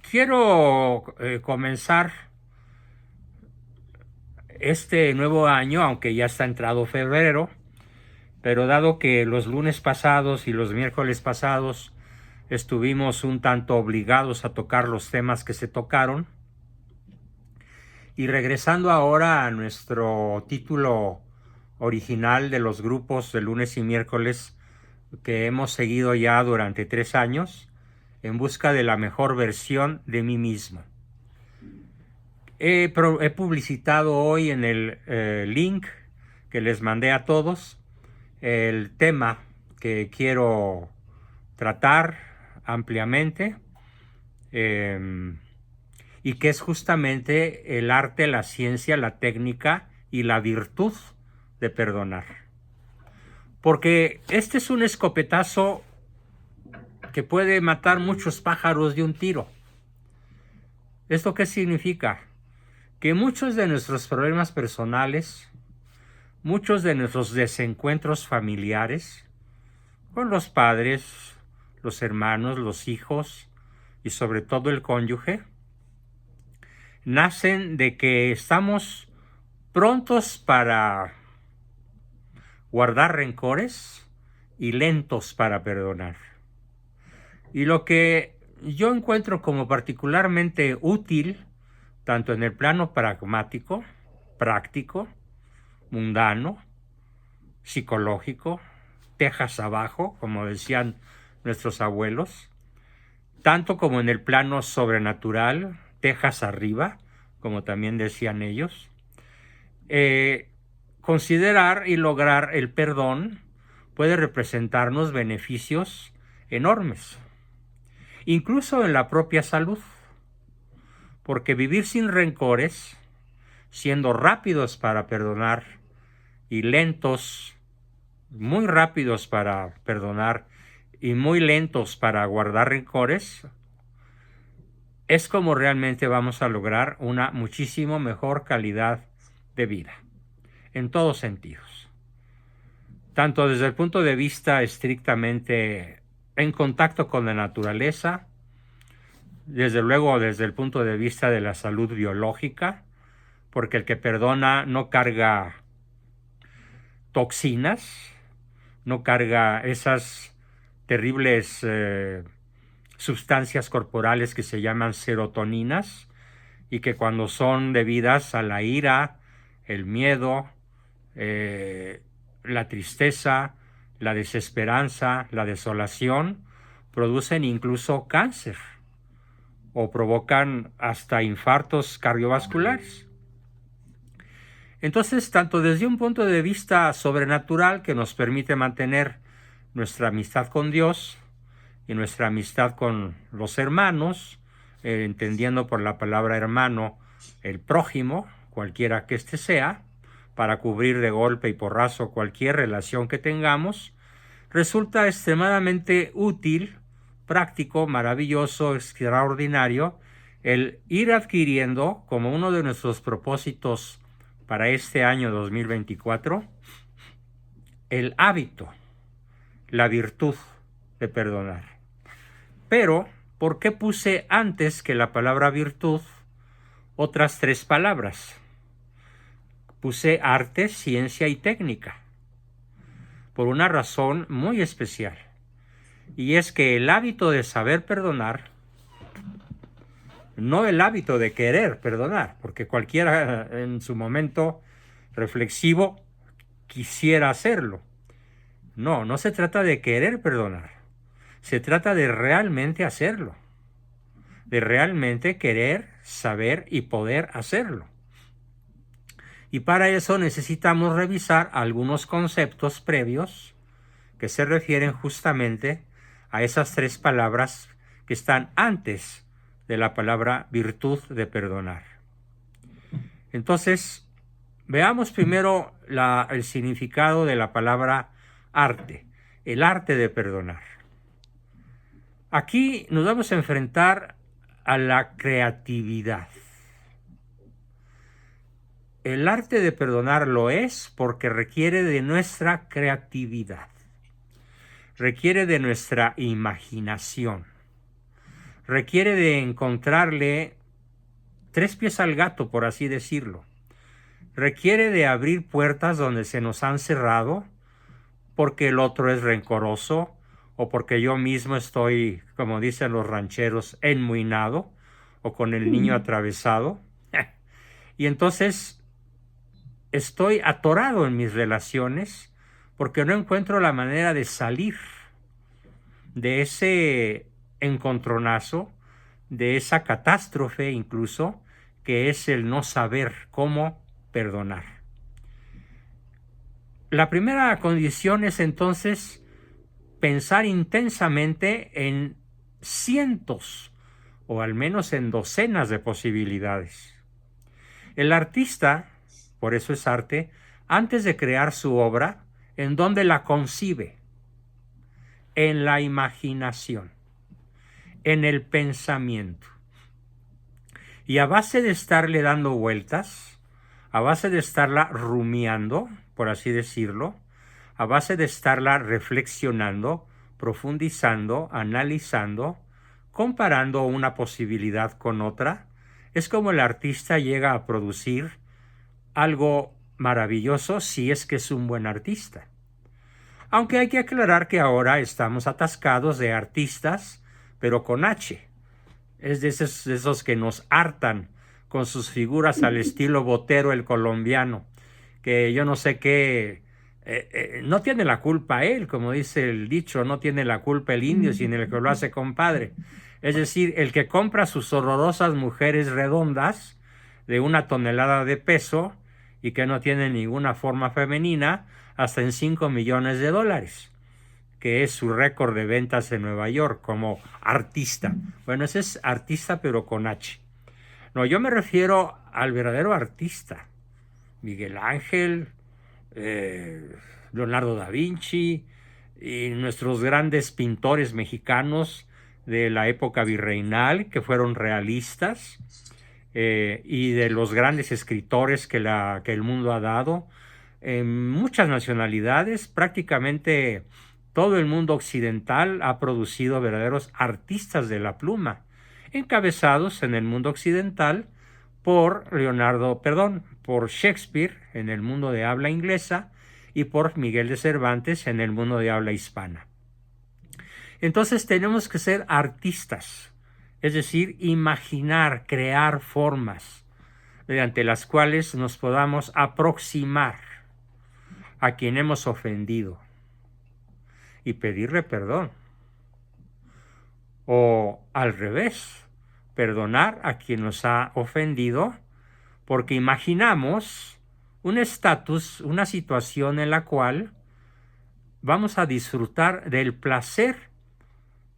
Quiero comenzar este nuevo año, aunque ya está entrado febrero, pero dado que los lunes pasados y los miércoles pasados estuvimos un tanto obligados a tocar los temas que se tocaron, y regresando ahora a nuestro título original de los grupos de lunes y miércoles que hemos seguido ya durante 3 años, en busca de la mejor versión de mí mismo. He publicitado hoy en el link que les mandé a todos el tema que quiero tratar ampliamente, y que es justamente el arte, la ciencia, la técnica y la virtud de perdonar. Porque este es un escopetazo que puede matar muchos pájaros de un tiro. ¿Esto qué significa? Que muchos de nuestros problemas personales, muchos de nuestros desencuentros familiares, con los padres, los hermanos, los hijos y sobre todo el cónyuge, nacen de que estamos prontos para guardar rencores y lentos para perdonar. Y lo que yo encuentro como particularmente útil, tanto en el plano pragmático, práctico, mundano, psicológico, tejas abajo, como decían nuestros abuelos, tanto como en el plano sobrenatural, tejas arriba, como también decían ellos, considerar y lograr el perdón puede representarnos beneficios enormes, incluso en la propia salud, porque vivir sin rencores, siendo rápidos para perdonar y lentos, muy rápidos para perdonar y muy lentos para guardar rencores, es como realmente vamos a lograr una muchísimo mejor calidad de vida, en todos sentidos. Tanto desde el punto de vista estrictamente en contacto con la naturaleza, desde luego desde el punto de vista de la salud biológica, porque el que perdona no carga toxinas, no carga esas terribles sustancias corporales que se llaman serotoninas y que cuando son debidas a la ira, el miedo, la tristeza, la desesperanza, la desolación, producen incluso cáncer o provocan hasta infartos cardiovasculares. Entonces, tanto desde un punto de vista sobrenatural que nos permite mantener nuestra amistad con Dios y nuestra amistad con los hermanos, entendiendo por la palabra hermano el prójimo, cualquiera que éste sea, para cubrir de golpe y porrazo cualquier relación que tengamos, resulta extremadamente útil, práctico, maravilloso, extraordinario, el ir adquiriendo como uno de nuestros propósitos para este año 2024, el hábito, la virtud de perdonar. Pero, ¿por qué puse antes que la palabra virtud otras 3 palabras? Puse arte, ciencia y técnica, por una razón muy especial. Y es que el hábito de saber perdonar, no el hábito de querer perdonar, porque cualquiera en su momento reflexivo quisiera hacerlo. No, no se trata de querer perdonar, se trata de realmente hacerlo, de realmente querer, saber y poder hacerlo. Y para eso necesitamos revisar algunos conceptos previos que se refieren justamente a esas 3 palabras que están antes de la palabra virtud de perdonar. Entonces, veamos primero el significado de la palabra arte, el arte de perdonar. Aquí nos vamos a enfrentar a la creatividad. El arte de perdonar lo es porque requiere de nuestra creatividad, requiere de nuestra imaginación, requiere de encontrarle tres pies al gato, por así decirlo. Requiere de abrir puertas donde se nos han cerrado porque el otro es rencoroso o porque yo mismo estoy, como dicen los rancheros, enmuinado o con el niño atravesado. Y entonces estoy atorado en mis relaciones porque no encuentro la manera de salir de ese encontronazo, de esa catástrofe incluso, que es el no saber cómo perdonar. La primera condición es entonces pensar intensamente en cientos o al menos en docenas de posibilidades. El artista, por eso es arte, antes de crear su obra, ¿en dónde la concibe? En la imaginación, en el pensamiento. Y a base de estarle dando vueltas, a base de estarla rumiando, por así decirlo, a base de estarla reflexionando, profundizando, analizando, comparando una posibilidad con otra, es como el artista llega a producir algo maravilloso si es que es un buen artista. Aunque hay que aclarar que ahora estamos atascados de artistas, pero con H. Es de esos que nos hartan con sus figuras al estilo Botero el colombiano, que yo no sé qué, no tiene la culpa él, como dice el dicho, no tiene la culpa el indio, sino el que lo hace compadre. Es decir, el que compra sus horrorosas mujeres redondas de 1 tonelada de peso y que no tienen ninguna forma femenina, hasta en 5 millones de dólares, que es su récord de ventas en Nueva York como artista. Bueno, ese es artista pero con H. No, yo me refiero al verdadero artista. Miguel Ángel, Leonardo da Vinci y nuestros grandes pintores mexicanos de la época virreinal que fueron realistas, y de los grandes escritores que el mundo ha dado, muchas nacionalidades, prácticamente todo el mundo occidental ha producido verdaderos artistas de la pluma, encabezados en el mundo occidental por por Shakespeare en el mundo de habla inglesa y por Miguel de Cervantes en el mundo de habla hispana. Entonces tenemos que ser artistas, es decir, imaginar, crear formas mediante las cuales nos podamos aproximar a quien hemos ofendido y pedirle perdón. O al revés, perdonar a quien nos ha ofendido porque imaginamos un estatus, una situación en la cual vamos a disfrutar del placer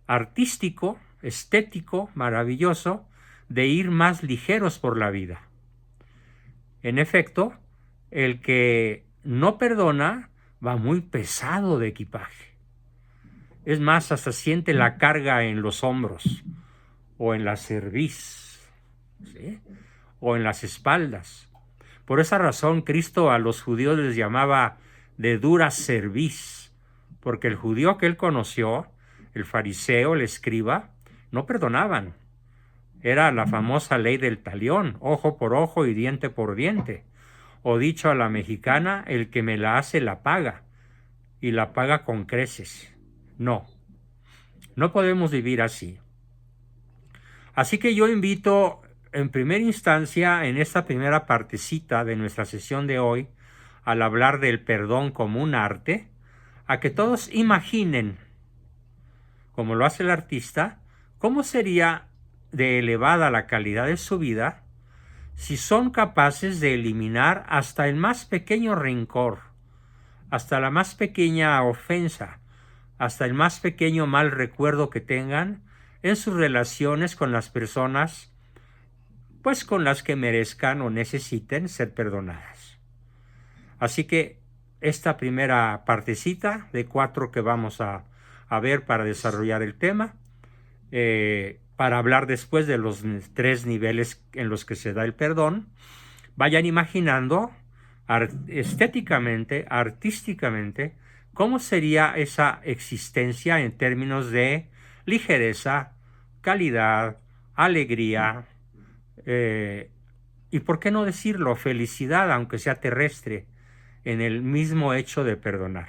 artístico, estético, maravilloso, de ir más ligeros por la vida. En efecto, el que no perdona va muy pesado de equipaje. Es más, hasta siente la carga en los hombros o en la cerviz, ¿sí? O en las espaldas. Por esa razón, Cristo a los judíos les llamaba de dura cerviz, porque el judío que él conoció, el fariseo, el escriba, no perdonaban. Era la famosa ley del talión, ojo por ojo y diente por diente. O dicho a la mexicana, el que me la hace la paga, y la paga con creces. No, no podemos vivir así. Así que yo invito en primera instancia, en esta primera partecita de nuestra sesión de hoy, al hablar del perdón como un arte, a que todos imaginen, como lo hace el artista, cómo sería de elevada la calidad de su vida si son capaces de eliminar hasta el más pequeño rencor, hasta la más pequeña ofensa, hasta el más pequeño mal recuerdo que tengan en sus relaciones con las personas, pues con las que merezcan o necesiten ser perdonadas. Así que esta primera partecita de 4 que vamos a ver para desarrollar el tema, para hablar después de los 3 niveles en los que se da el perdón, vayan imaginando estéticamente, artísticamente, cómo sería esa existencia en términos de ligereza, calidad, alegría, y por qué no decirlo, felicidad, aunque sea terrestre, en el mismo hecho de perdonar.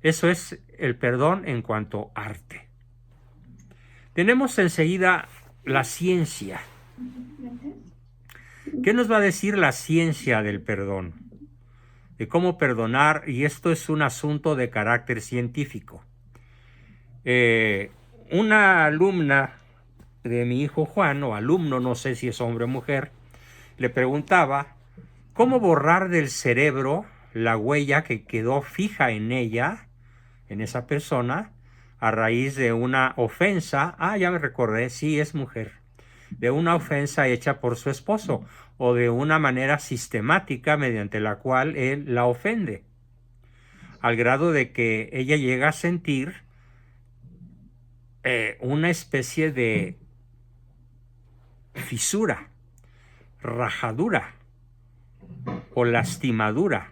Eso es el perdón en cuanto a arte. Tenemos enseguida la ciencia. ¿Qué nos va a decir la ciencia del perdón? De cómo perdonar, y esto es un asunto de carácter científico. Una alumna de mi hijo Juan, o alumno, no sé si es hombre o mujer, le preguntaba cómo borrar del cerebro la huella que quedó fija en ella, en esa persona, a raíz de una ofensa. Ya me recordé, sí, es mujer. De una ofensa hecha por su esposo, o de una manera sistemática mediante la cual él la ofende, al grado de que ella llega a sentir una especie de fisura, rajadura o lastimadura,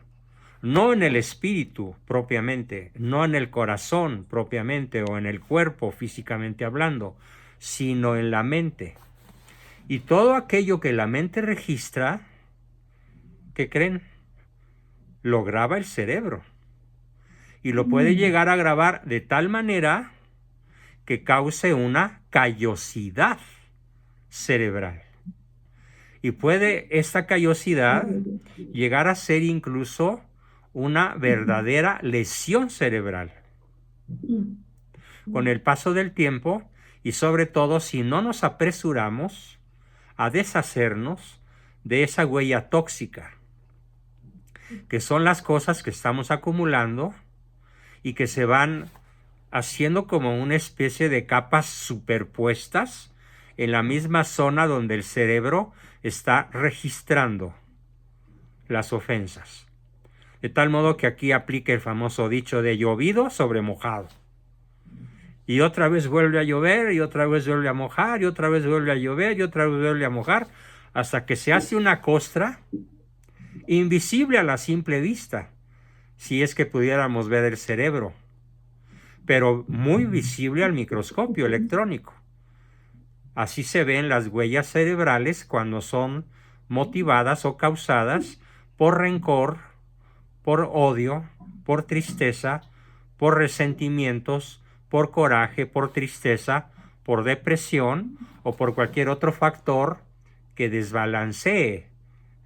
no en el espíritu propiamente, no en el corazón propiamente o en el cuerpo físicamente hablando, sino en la mente. Y todo aquello que la mente registra, ¿qué creen? Lo graba el cerebro. Y lo puede llegar a grabar de tal manera que cause una callosidad cerebral. Y puede esta callosidad llegar a ser incluso una verdadera lesión cerebral. Con el paso del tiempo, y sobre todo si no nos apresuramos a deshacernos de esa huella tóxica, que son las cosas que estamos acumulando y que se van haciendo como una especie de capas superpuestas en la misma zona donde el cerebro está registrando las ofensas. De tal modo que aquí aplica el famoso dicho de llovido sobre mojado. Y otra vez vuelve a llover, y otra vez vuelve a mojar, y otra vez vuelve a llover, y otra vez vuelve a mojar, hasta que se hace una costra invisible a la simple vista, si es que pudiéramos ver el cerebro, pero muy visible al microscopio electrónico. Así se ven las huellas cerebrales cuando son motivadas o causadas por rencor, por odio, por tristeza, por resentimientos, por coraje, por tristeza, por depresión o por cualquier otro factor que desbalancee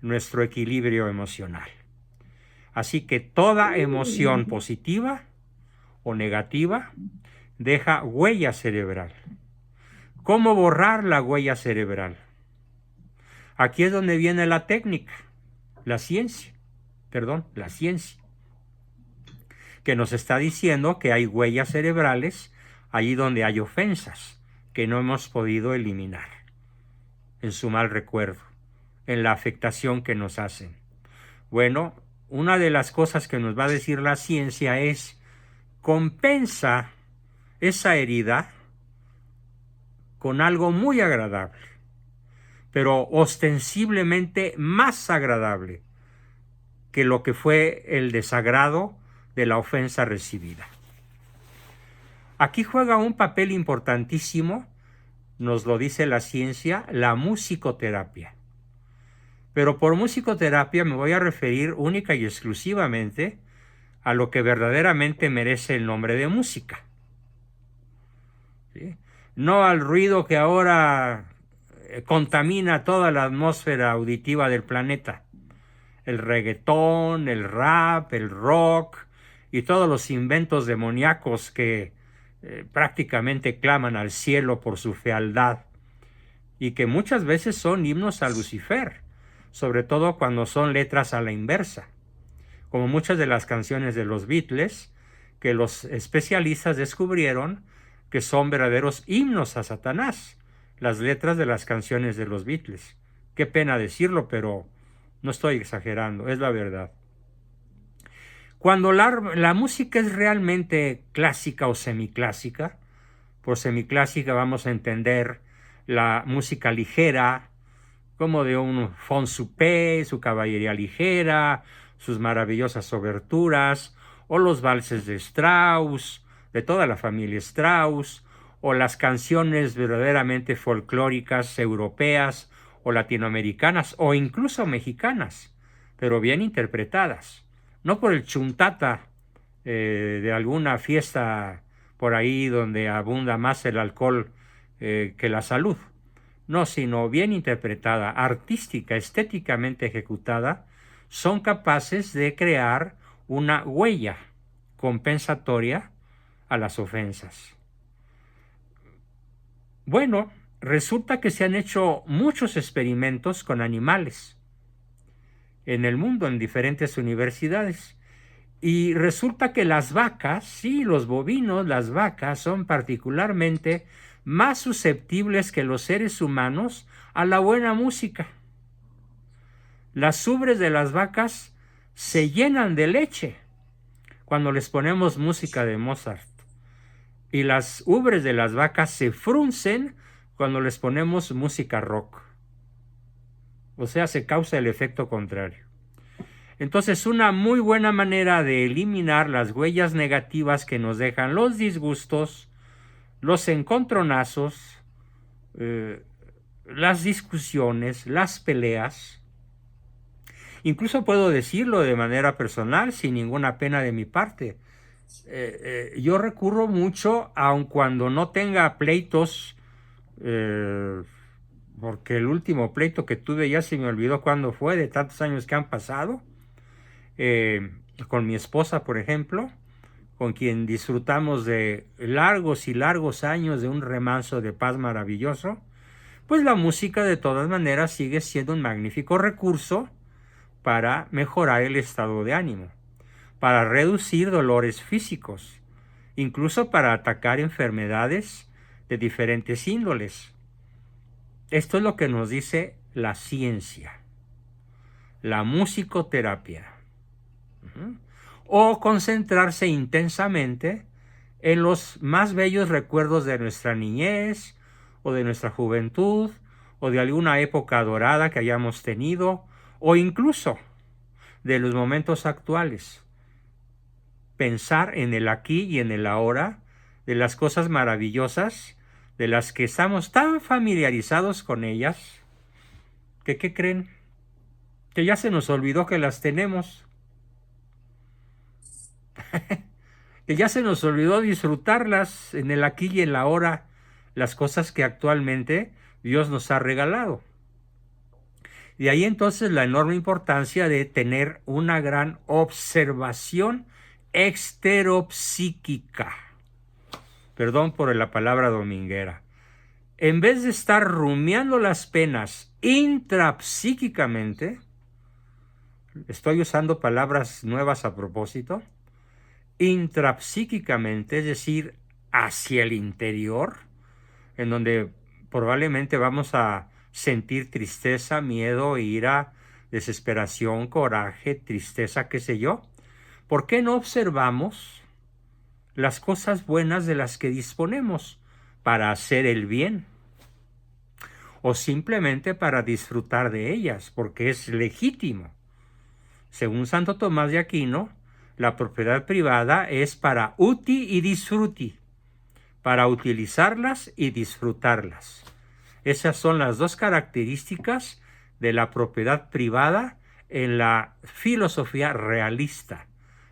nuestro equilibrio emocional. Así que toda emoción positiva o negativa deja huella cerebral. ¿Cómo borrar la huella cerebral? Aquí es donde viene la técnica, la ciencia, que nos está diciendo que hay huellas cerebrales allí donde hay ofensas que no hemos podido eliminar, en su mal recuerdo, en la afectación que nos hacen. Bueno, una de las cosas que nos va a decir la ciencia es: compensa esa herida con algo muy agradable, pero ostensiblemente más agradable que lo que fue el desagrado de la ofensa recibida. Aquí juega un papel importantísimo, nos lo dice la ciencia, la musicoterapia. Pero por musicoterapia me voy a referir única y exclusivamente a lo que verdaderamente merece el nombre de música. ¿Sí? No al ruido que ahora contamina toda la atmósfera auditiva del planeta. El reggaetón, el rap, el rock y todos los inventos demoníacos que prácticamente claman al cielo por su fealdad y que muchas veces son himnos a Lucifer, sobre todo cuando son letras a la inversa, como muchas de las canciones de los Beatles, que los especialistas descubrieron que son verdaderos himnos a Satanás, las letras de las canciones de los Beatles. Qué pena decirlo, pero no estoy exagerando, es la verdad. Cuando la música es realmente clásica o semiclásica, por semiclásica vamos a entender la música ligera, como de un Fonsupe, su caballería ligera, sus maravillosas oberturas, o los valses de Strauss, de toda la familia Strauss, o las canciones verdaderamente folclóricas europeas o latinoamericanas o incluso mexicanas, pero bien interpretadas, no por el chuntata de alguna fiesta por ahí donde abunda más el alcohol que la salud, no, sino bien interpretada, artística, estéticamente ejecutada, son capaces de crear una huella compensatoria a las ofensas. Bueno, resulta que se han hecho muchos experimentos con animales en el mundo, en diferentes universidades. Y resulta que las vacas, sí, los bovinos, las vacas son particularmente más susceptibles que los seres humanos a la buena música. Las ubres de las vacas se llenan de leche cuando les ponemos música de Mozart. Y las ubres de las vacas se fruncen cuando les ponemos música rock. O sea, se causa el efecto contrario. Entonces, una muy buena manera de eliminar las huellas negativas que nos dejan los disgustos, los encontronazos, las discusiones, las peleas. Incluso puedo decirlo de manera personal, sin ninguna pena de mi parte. Yo recurro mucho, aun cuando no tenga pleitos, porque el último pleito que tuve ya se me olvidó cuándo fue, de tantos años que han pasado, con mi esposa, por ejemplo, con quien disfrutamos de largos y largos años de un remanso de paz maravilloso, pues la música de todas maneras sigue siendo un magnífico recurso para mejorar el estado de ánimo, para reducir dolores físicos, incluso para atacar enfermedades de diferentes índoles. Esto es lo que nos dice la ciencia, la musicoterapia. O concentrarse intensamente en los más bellos recuerdos de nuestra niñez o de nuestra juventud o de alguna época dorada que hayamos tenido o incluso de los momentos actuales. Pensar en el aquí y en el ahora, de las cosas maravillosas de las que estamos tan familiarizados con ellas que, ¿qué creen? Que ya se nos olvidó que las tenemos. Que ya se nos olvidó disfrutarlas en el aquí y en la ahora, las cosas que actualmente Dios nos ha regalado. De ahí entonces la enorme importancia de tener una gran observación exteropsíquica. Perdón por la palabra dominguera. En vez de estar rumiando las penas intrapsíquicamente, estoy usando palabras nuevas a propósito, intrapsíquicamente, es decir, hacia el interior, en donde probablemente vamos a sentir tristeza, miedo, ira, desesperación, coraje, tristeza, qué sé yo. ¿Por qué no observamos las cosas buenas de las que disponemos para hacer el bien? O simplemente para disfrutar de ellas, porque es legítimo. Según Santo Tomás de Aquino, la propiedad privada es para uti y disfruti, para utilizarlas y disfrutarlas. Esas son las dos características de la propiedad privada en la filosofía realista,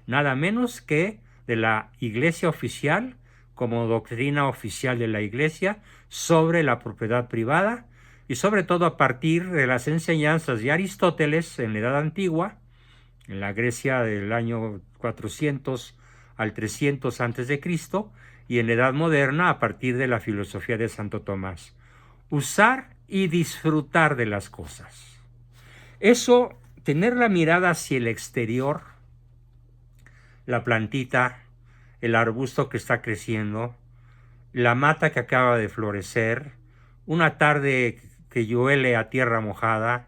nada menos que de la Iglesia oficial como doctrina oficial de la Iglesia sobre la propiedad privada y sobre todo a partir de las enseñanzas de Aristóteles en la Edad Antigua, en la Grecia del año 400 al 300 a.C., y en la Edad Moderna a partir de la filosofía de Santo Tomás. Usar y disfrutar de las cosas. Eso, tener la mirada hacia el exterior, la plantita, el arbusto que está creciendo, la mata que acaba de florecer, una tarde que llueve a tierra mojada,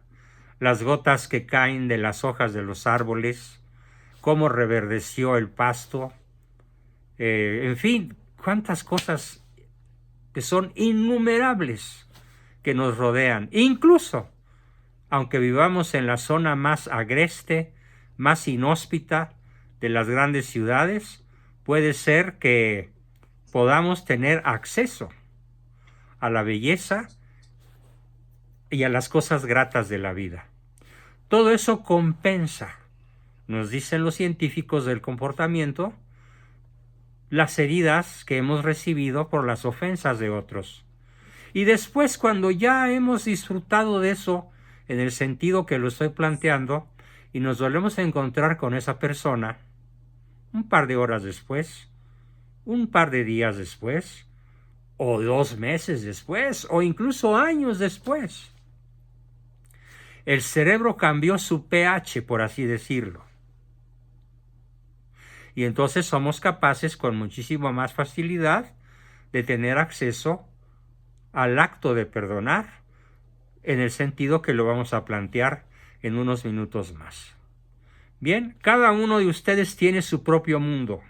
las gotas que caen de las hojas de los árboles, cómo reverdeció el pasto, en fin, cuántas cosas que son innumerables que nos rodean. Incluso, aunque vivamos en la zona más agreste, más inhóspita de las grandes ciudades, puede ser que podamos tener acceso a la belleza y a las cosas gratas de la vida. Todo eso compensa, nos dicen los científicos del comportamiento, las heridas que hemos recibido por las ofensas de otros. Y después, cuando ya hemos disfrutado de eso, en el sentido que lo estoy planteando, y nos volvemos a encontrar con esa persona, un par de horas después, un par de días después, o 2 meses después, o incluso años después, el cerebro cambió su pH, por así decirlo. Y entonces somos capaces con muchísima más facilidad de tener acceso al acto de perdonar, en el sentido que lo vamos a plantear en unos minutos más. Bien, cada uno de ustedes tiene su propio mundo.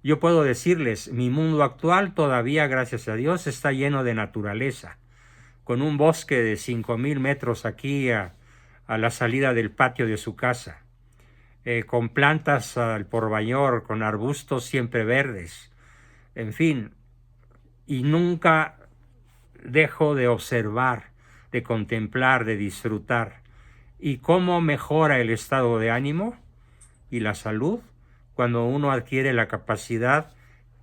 Yo puedo decirles, mi mundo actual todavía, gracias a Dios, está lleno de naturaleza, con un bosque de 5,000 metros aquí a la salida del patio de su casa, con plantas al pormañor, con arbustos siempre verdes, en fin, y nunca dejo de observar, de contemplar, de disfrutar. ¿Y cómo mejora el estado de ánimo y la salud? Cuando uno adquiere la capacidad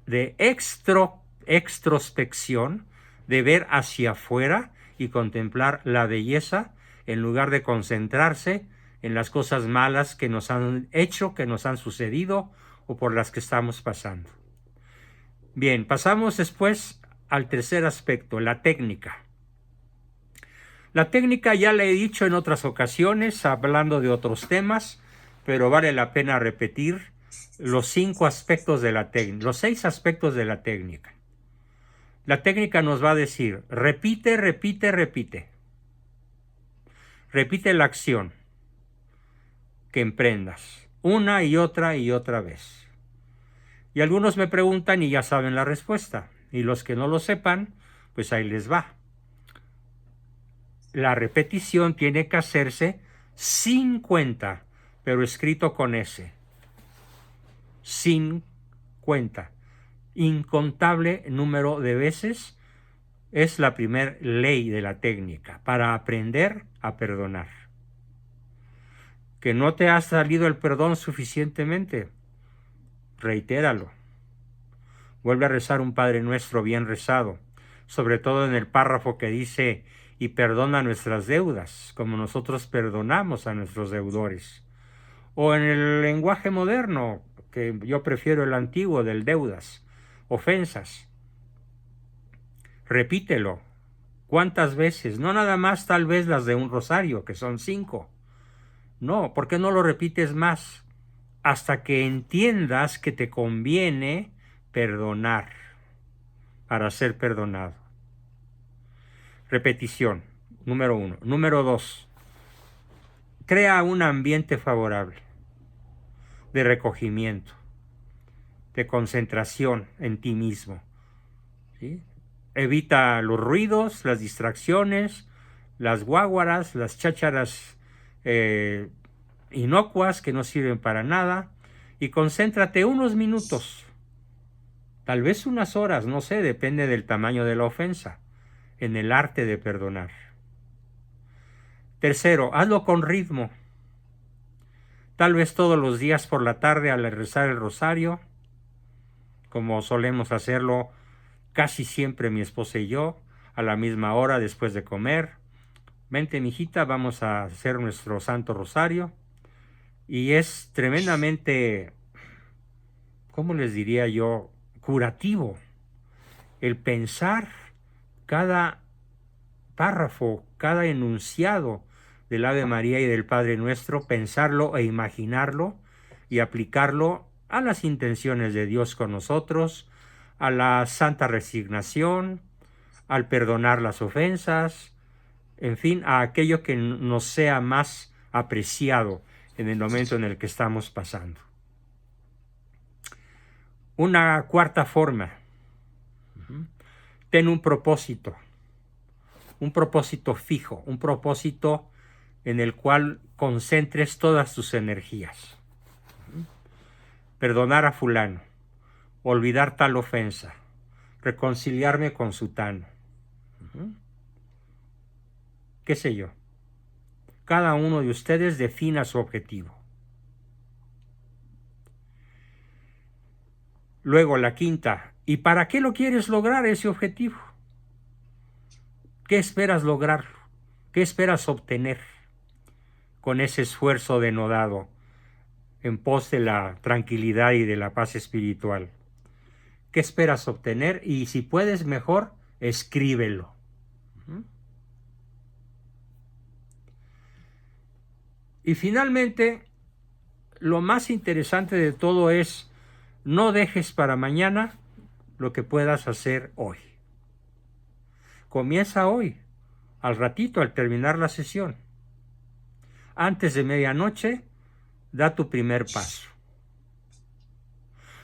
de extrospección, de ver hacia afuera y contemplar la belleza, en lugar de concentrarse en las cosas malas que nos han hecho, que nos han sucedido o por las que estamos pasando. Bien, pasamos después al tercer aspecto, la técnica. La técnica ya la he dicho en otras ocasiones, hablando de otros temas, pero vale la pena repetir los 5 aspectos de la técnica, los 6 aspectos de la técnica. La técnica nos va a decir, repite, repite, repite. Repite la acción que emprendas, una y otra vez. Y algunos me preguntan y ya saben la respuesta. Y los que no lo sepan, pues ahí les va. La repetición tiene que hacerse sin cuenta, pero escrito con S. Sin cuenta. Incontable número de veces es la primer ley de la técnica para aprender a perdonar. ¿Que no te ha salido el perdón suficientemente? Reitéralo. Vuelve a rezar un Padre Nuestro bien rezado, sobre todo en el párrafo que dice, y perdona nuestras deudas, como nosotros perdonamos a nuestros deudores. O en el lenguaje moderno, que yo prefiero el antiguo, del deudas, ofensas. Repítelo. ¿Cuántas veces? No nada más tal vez las de un rosario, que son 5. No, ¿por qué no lo repites más? Hasta que entiendas que te conviene perdonar para ser perdonado. Repetición, número 1. Número 2, crea un ambiente favorable de recogimiento, de concentración en ti mismo. ¿Sí? Evita los ruidos, las distracciones, las guáguaras, las chácharas inocuas que no sirven para nada, y concéntrate unos minutos, tal vez unas horas, no sé, depende del tamaño de la ofensa, en el arte de perdonar. Tercero, hazlo con ritmo. Tal vez todos los días por la tarde al rezar el rosario, como solemos hacerlo casi siempre mi esposa y yo, a la misma hora después de comer. Vente, mijita, vamos a hacer nuestro Santo Rosario. Y es tremendamente, ¿cómo les diría yo?, curativo el pensar cada párrafo, cada enunciado del Ave María y del Padre Nuestro, pensarlo e imaginarlo y aplicarlo a las intenciones de Dios con nosotros, a la santa resignación, al perdonar las ofensas, en fin, a aquello que nos sea más apreciado en el momento en el que estamos pasando. Una cuarta forma, ten un propósito fijo, un propósito en el cual concentres todas tus energías. Perdonar a fulano. olvidar tal ofensa, reconciliarme con sutano. ¿Qué sé yo? Cada uno de ustedes defina su objetivo. Luego la quinta, ¿y para qué lo quieres lograr ese objetivo? ¿Qué esperas lograrlo? ¿Qué esperas obtener con ese esfuerzo denodado en pos de la tranquilidad y de la paz espiritual? ¿Qué esperas obtener? Y si puedes mejor, escríbelo. Y finalmente, lo más interesante de todo es, no dejes para mañana lo que puedas hacer hoy. Comienza hoy, al ratito, al terminar la sesión. Antes de medianoche, da tu primer paso.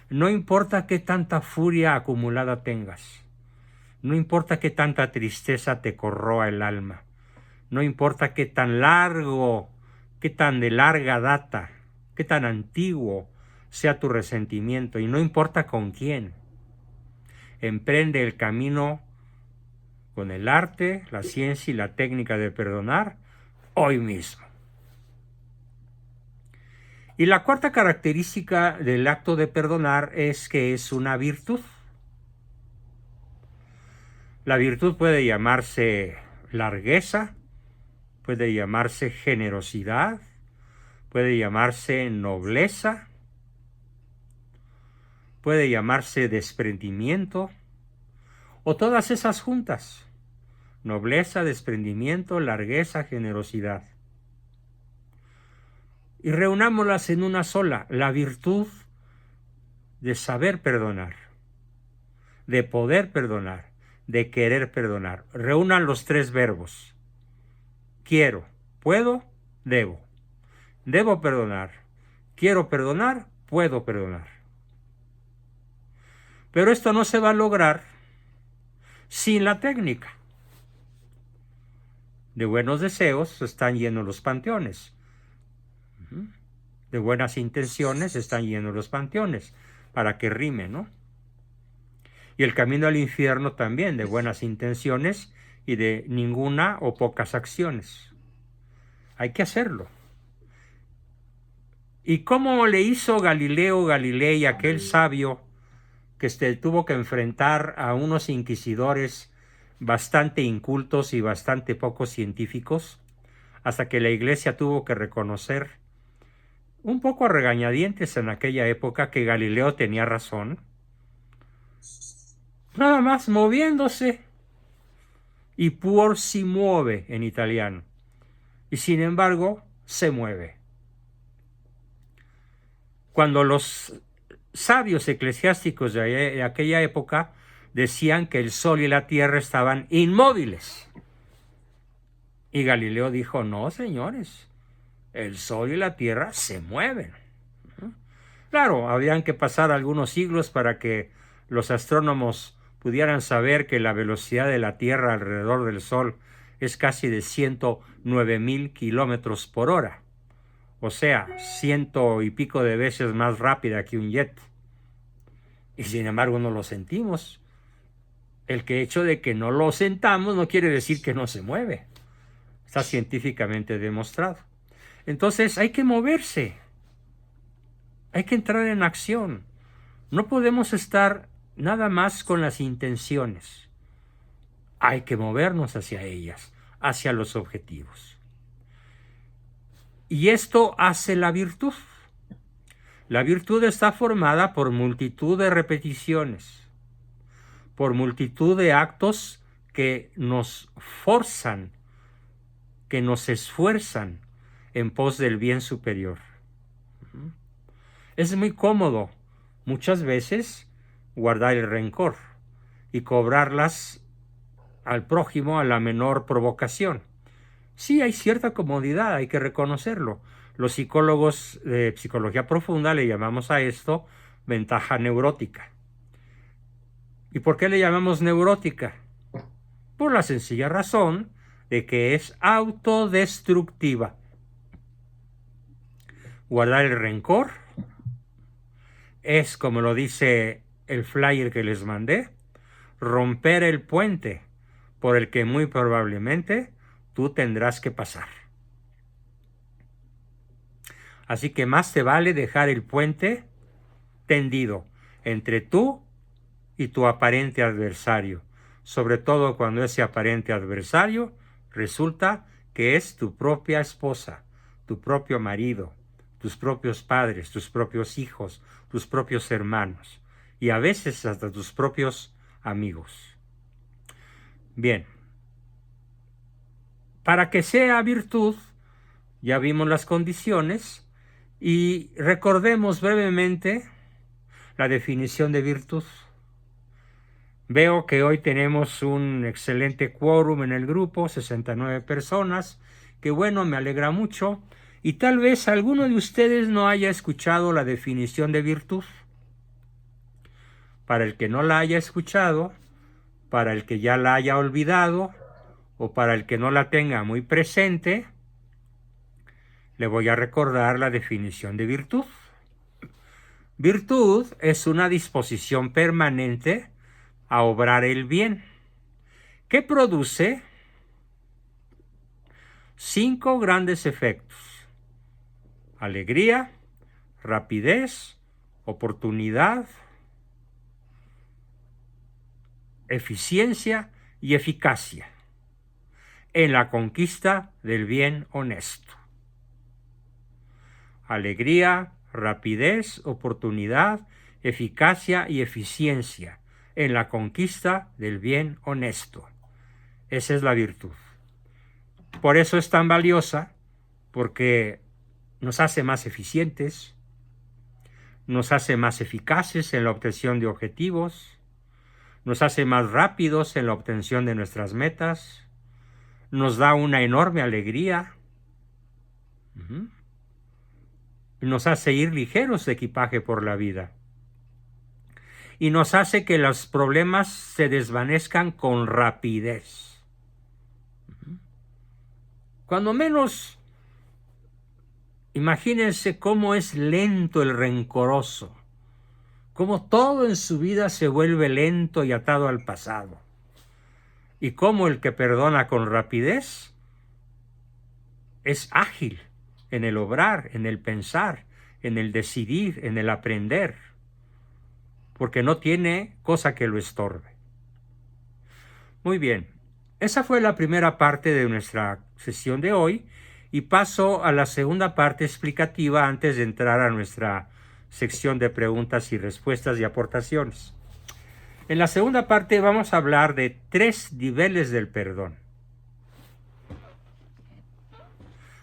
No importa qué tanta furia acumulada tengas. No importa qué tanta tristeza te corroa el alma. No importa qué tan largo, qué tan de larga data, qué tan antiguo sea tu resentimiento, y no importa con quién. Emprende el camino con el arte, la ciencia y la técnica de perdonar hoy mismo. Y la cuarta característica del acto de perdonar es que es una virtud. La virtud puede llamarse largueza, puede llamarse generosidad, puede llamarse nobleza, puede llamarse desprendimiento, o todas esas juntas: nobleza, desprendimiento, largueza, generosidad. Y reunámoslas en una sola: la virtud de saber perdonar, de poder perdonar, de querer perdonar. Reúnan los tres verbos: quiero, puedo, debo. Debo perdonar, quiero perdonar, puedo perdonar. Pero esto no se va a lograr sin la técnica. De buenos deseos están llenos los panteones. De buenas intenciones están llenos los panteones, para que rime, ¿no? Y el camino al infierno también, de buenas intenciones y de ninguna o pocas acciones. Hay que hacerlo. ¿Y cómo le hizo Galileo Galilei, aquel sabio que tuvo que enfrentar a unos inquisidores bastante incultos y bastante poco científicos, hasta que la Iglesia tuvo que reconocer, un poco a regañadientes en aquella época, que Galileo tenía razón? Nada más moviéndose. Y pur si muove en italiano. Y sin embargo, se mueve. Cuando los sabios eclesiásticos de aquella época decían que el sol y la tierra estaban inmóviles, y Galileo dijo: no, señores, el sol y la tierra se mueven. Claro, habrían que pasar algunos siglos para que los astrónomos pudieran saber que la velocidad de la Tierra alrededor del Sol es casi de 109,000 kilómetros por hora. O sea, 100 y pico de veces más rápida que un jet. Y sin embargo no lo sentimos. El hecho de que no lo sentamos no quiere decir que no se mueve. Está científicamente demostrado. Entonces hay que moverse. Hay que entrar en acción. No podemos estar nada más con las intenciones. Hay que movernos hacia ellas, hacia los objetivos. Y esto hace la virtud. La virtud está formada por multitud de repeticiones, por multitud de actos que nos forzan, que nos esfuerzan en pos del bien superior. Es muy cómodo muchas veces guardar el rencor y cobrarlas al prójimo a la menor provocación. Sí, hay cierta comodidad, hay que reconocerlo. Los psicólogos de psicología profunda le llamamos a esto ventaja neurótica. ¿Y por qué le llamamos neurótica? Por la sencilla razón de que es autodestructiva. Guardar el rencor es, como lo dice el flyer que les mandé, romper el puente por el que muy probablemente tú tendrás que pasar. Así que más te vale dejar el puente tendido entre tú y tu aparente adversario, sobre todo cuando ese aparente adversario resulta que es tu propia esposa, tu propio marido, tus propios padres, tus propios hijos, tus propios hermanos y a veces hasta tus propios amigos. Bien, para que sea virtud, ya vimos las condiciones y recordemos brevemente la definición de virtud. Veo que hoy tenemos un excelente quórum en el grupo, 69 personas, que bueno, me alegra mucho, y tal vez alguno de ustedes no haya escuchado la definición de virtud. Para el que no la haya escuchado, para el que ya la haya olvidado, o para el que no la tenga muy presente, le voy a recordar la definición de virtud. Virtud es una disposición permanente a obrar el bien, que produce 5 grandes efectos: alegría, rapidez, oportunidad, eficiencia y eficacia en la conquista del bien honesto. Alegría, rapidez, oportunidad, eficacia y eficiencia en la conquista del bien honesto. Esa es la virtud. Por eso es tan valiosa, porque nos hace más eficientes, nos hace más eficaces en la obtención de objetivos, nos hace más rápidos en la obtención de nuestras metas, nos da una enorme alegría, nos hace ir ligeros de equipaje por la vida y nos hace que los problemas se desvanezcan con rapidez. Cuando menos, imagínense cómo es lento el rencoroso, cómo todo en su vida se vuelve lento y atado al pasado, y cómo el que perdona con rapidez es ágil en el obrar, en el pensar, en el decidir, en el aprender, porque no tiene cosa que lo estorbe. Muy bien, esa fue la primera parte de nuestra sesión de hoy y paso a la segunda parte explicativa antes de entrar a nuestra sección de preguntas y respuestas y aportaciones. En la segunda parte vamos a hablar de 3 niveles del perdón.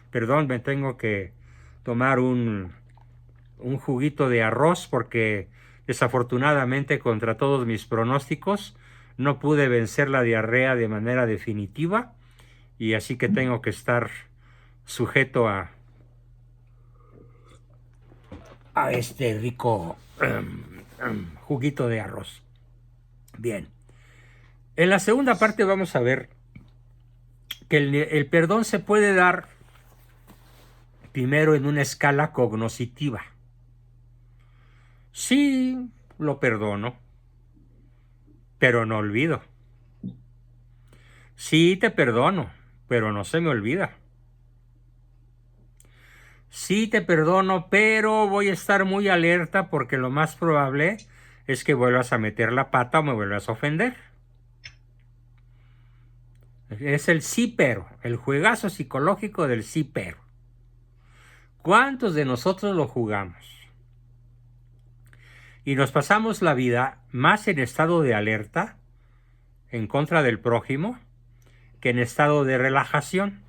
Perdón, me tengo que tomar un juguito de arroz porque desafortunadamente contra todos mis pronósticos no pude vencer la diarrea de manera definitiva y así que tengo que estar sujeto a este rico juguito de arroz. Bien, en la segunda parte vamos a ver que el perdón se puede dar primero en una escala cognoscitiva. Sí, lo perdono, pero no olvido. Sí, te perdono, pero no se me olvida. Sí, te perdono, pero voy a estar muy alerta porque lo más probable es que vuelvas a meter la pata o me vuelvas a ofender. Es el sí pero, el juegazo psicológico del sí pero. ¿Cuántos de nosotros lo jugamos? Y nos pasamos la vida más en estado de alerta en contra del prójimo que en estado de relajación.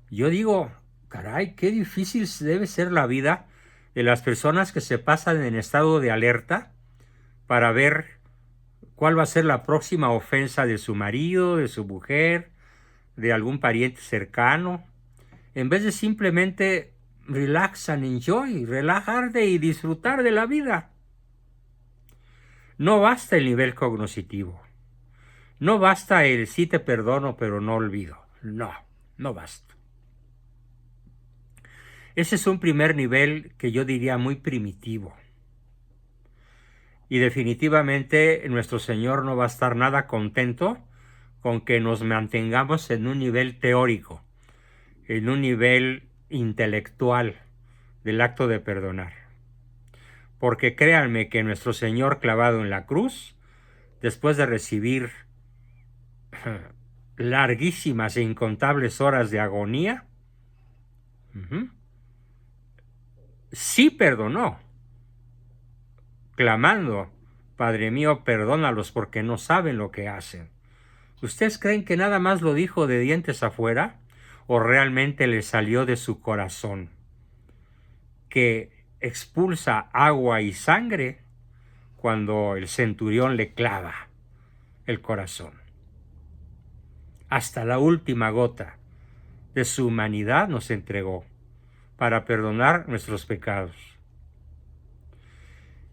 Yo digo, caray, qué difícil debe ser la vida de las personas que se pasan en estado de alerta para ver cuál va a ser la próxima ofensa de su marido, de su mujer, de algún pariente cercano, en vez de simplemente relax and enjoy, relajarte y disfrutar de la vida. No basta el nivel cognoscitivo. No basta el sí te perdono pero no olvido. No basta. Ese es un primer nivel que yo diría muy primitivo. Y definitivamente nuestro Señor no va a estar nada contento con que nos mantengamos en un nivel teórico, en un nivel intelectual del acto de perdonar. Porque créanme que nuestro Señor clavado en la cruz, después de recibir larguísimas e incontables horas de agonía, sí perdonó, clamando, Padre mío, perdónalos porque no saben lo que hacen. ¿Ustedes creen que nada más lo dijo de dientes afuera o realmente le salió de su corazón, que expulsa agua y sangre cuando el centurión le clava el corazón? Hasta la última gota de su humanidad nos entregó para perdonar nuestros pecados.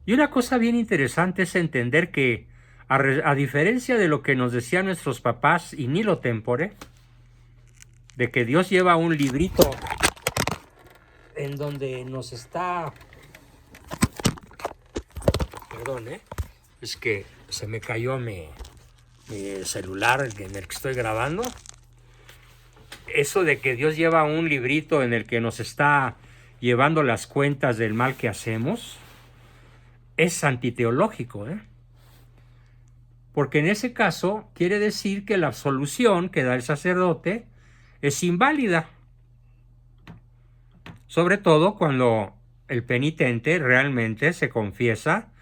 Y una cosa bien interesante es entender que, a diferencia de lo que nos decían nuestros papás y ni lo tempore, de que Dios lleva un librito en donde nos está... Perdón, es que se me cayó mi celular en el que estoy grabando. Eso de que Dios lleva un librito en el que nos está llevando las cuentas del mal que hacemos es antiteológico, porque en ese caso quiere decir que la absolución que da el sacerdote es inválida, sobre todo cuando el penitente realmente se confiesa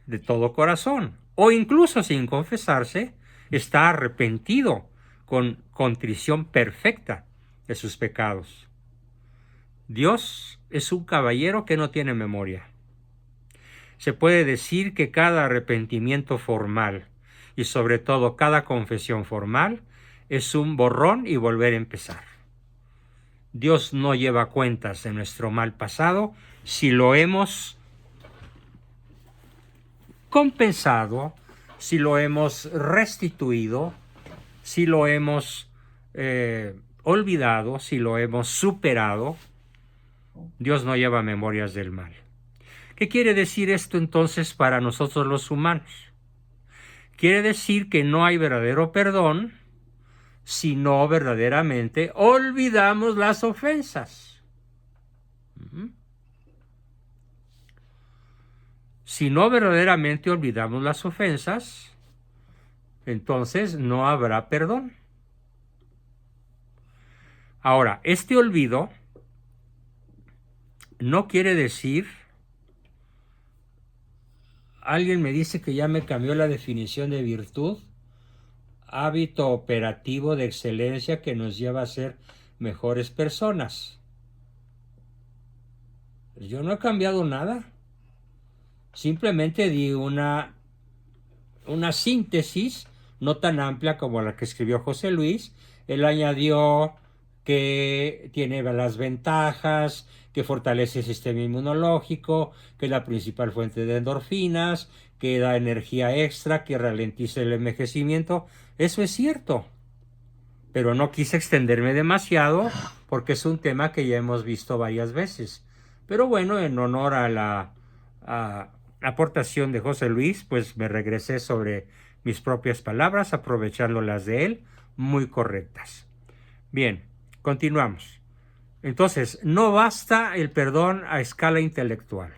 de todo corazón, o incluso sin confesarse, está arrepentido con contrición perfecta de sus pecados. Dios es un caballero que no tiene memoria. Se puede decir que cada arrepentimiento formal y sobre todo cada confesión formal es un borrón y volver a empezar. Dios no lleva cuentas de nuestro mal pasado si lo hemos compensado, si lo hemos restituido, si lo hemos olvidado, si lo hemos superado. Dios no lleva memorias del mal. ¿Qué quiere decir esto entonces para nosotros los humanos? Quiere decir que no hay verdadero perdón si no verdaderamente olvidamos las ofensas. Si no verdaderamente olvidamos las ofensas, entonces no habrá perdón. Ahora, este olvido no quiere decir... Alguien me dice que ya me cambió la definición de virtud: hábito operativo de excelencia que nos lleva a ser mejores personas. Yo no he cambiado nada. Simplemente di una síntesis no tan amplia como la que escribió José Luis. Él añadió que tiene las ventajas, que fortalece el sistema inmunológico, que es la principal fuente de endorfinas, que da energía extra, que ralentiza el envejecimiento. Eso es cierto, pero no quise extenderme demasiado porque es un tema que ya hemos visto varias veces. Pero bueno, en honor a la aportación de José Luis, pues me regresé sobre mis propias palabras, aprovechando las de él, muy correctas. Bien, continuamos. Entonces, no basta el perdón a escala intelectual.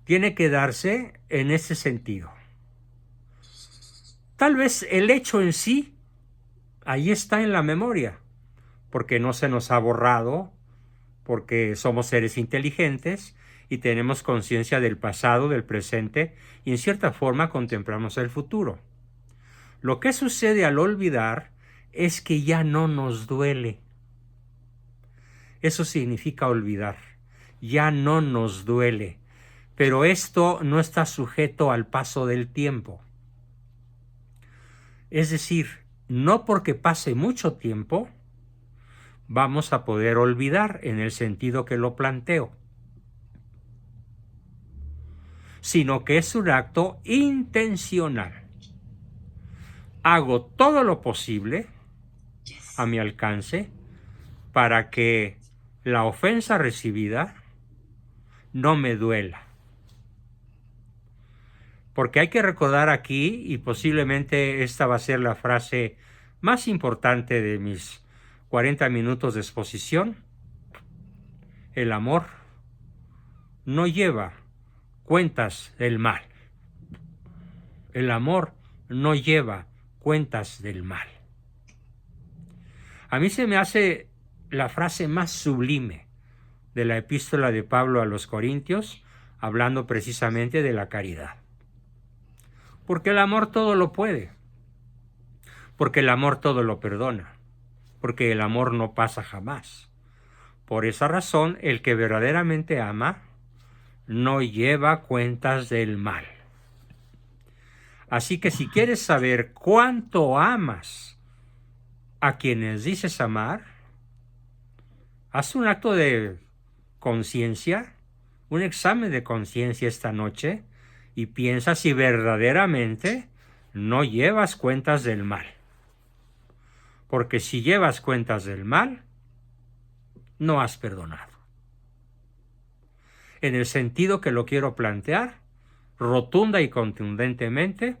Tiene que darse en ese sentido. Tal vez el hecho en sí, ahí está en la memoria, porque no se nos ha borrado, porque somos seres inteligentes y tenemos conciencia del pasado, del presente, y en cierta forma contemplamos el futuro. Lo que sucede al olvidar es que ya no nos duele. Eso significa olvidar. Ya no nos duele. Pero esto no está sujeto al paso del tiempo. Es decir, no porque pase mucho tiempo vamos a poder olvidar en el sentido que lo planteo, sino que es un acto intencional. Hago todo lo posible a mi alcance para que la ofensa recibida no me duela. Porque hay que recordar aquí, y posiblemente esta va a ser la frase más importante de mis 40 minutos de exposición: el amor no lleva cuentas del mal. El amor no lleva cuentas del mal. A mí se me hace la frase más sublime de la epístola de Pablo a los Corintios, hablando precisamente de la caridad. Porque el amor todo lo puede, porque el amor todo lo perdona, porque el amor no pasa jamás. Por esa razón, el que verdaderamente ama no lleva cuentas del mal. Así que si quieres saber cuánto amas a quienes dices amar, haz un acto de conciencia, un examen de conciencia esta noche, y piensa si verdaderamente no llevas cuentas del mal. Porque si llevas cuentas del mal, no has perdonado. En el sentido que lo quiero plantear, rotunda y contundentemente,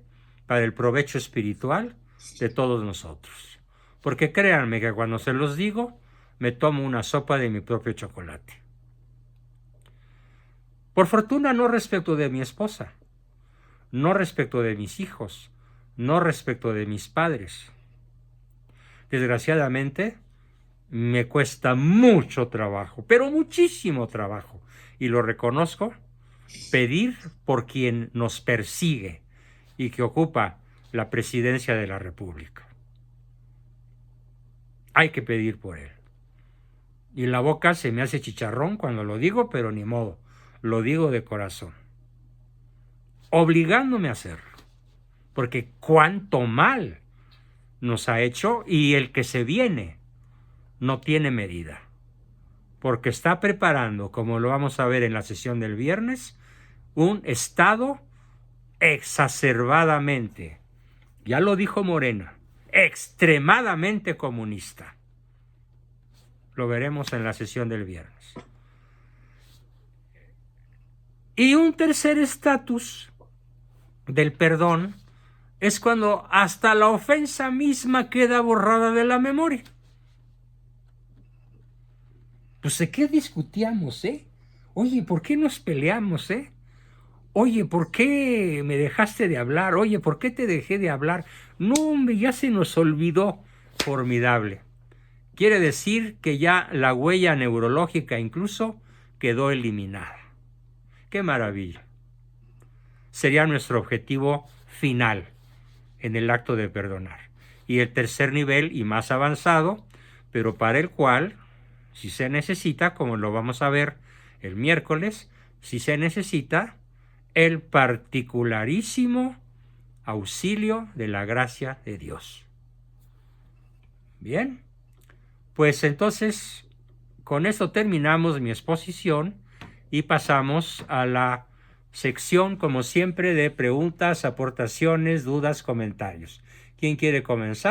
para el provecho espiritual de todos nosotros. Porque créanme que cuando se los digo, me tomo una sopa de mi propio chocolate. Por fortuna, no respecto de mi esposa, no respecto de mis hijos, no respecto de mis padres. Desgraciadamente, me cuesta mucho trabajo, pero muchísimo trabajo, y lo reconozco, pedir por quien nos persigue y que ocupa la presidencia de la República. Hay que pedir por él. Y la boca se me hace chicharrón cuando lo digo, pero ni modo, lo digo de corazón, obligándome a hacerlo, porque cuánto mal nos ha hecho, y el que se viene no tiene medida, porque está preparando, como lo vamos a ver en la sesión del viernes, un Estado exacerbadamente, ya lo dijo Morena, extremadamente comunista. Lo veremos en la sesión del viernes. Y un tercer estatus del perdón es cuando hasta la ofensa misma queda borrada de la memoria. Pues ¿de qué discutíamos, Oye, ¿por qué nos peleamos, Oye, ¿por qué me dejaste de hablar? Oye, ¿por qué te dejé de hablar? No, hombre, ya se nos olvidó. Formidable. Quiere decir que ya la huella neurológica incluso quedó eliminada. ¡Qué maravilla! Sería nuestro objetivo final en el acto de perdonar. Y el tercer nivel y más avanzado, pero para el cual, si se necesita, como lo vamos a ver el miércoles, si se necesita el particularísimo auxilio de la gracia de Dios. Bien, pues entonces con esto terminamos mi exposición y pasamos a la sección, como siempre, de preguntas, aportaciones, dudas, comentarios. ¿Quién quiere comenzar?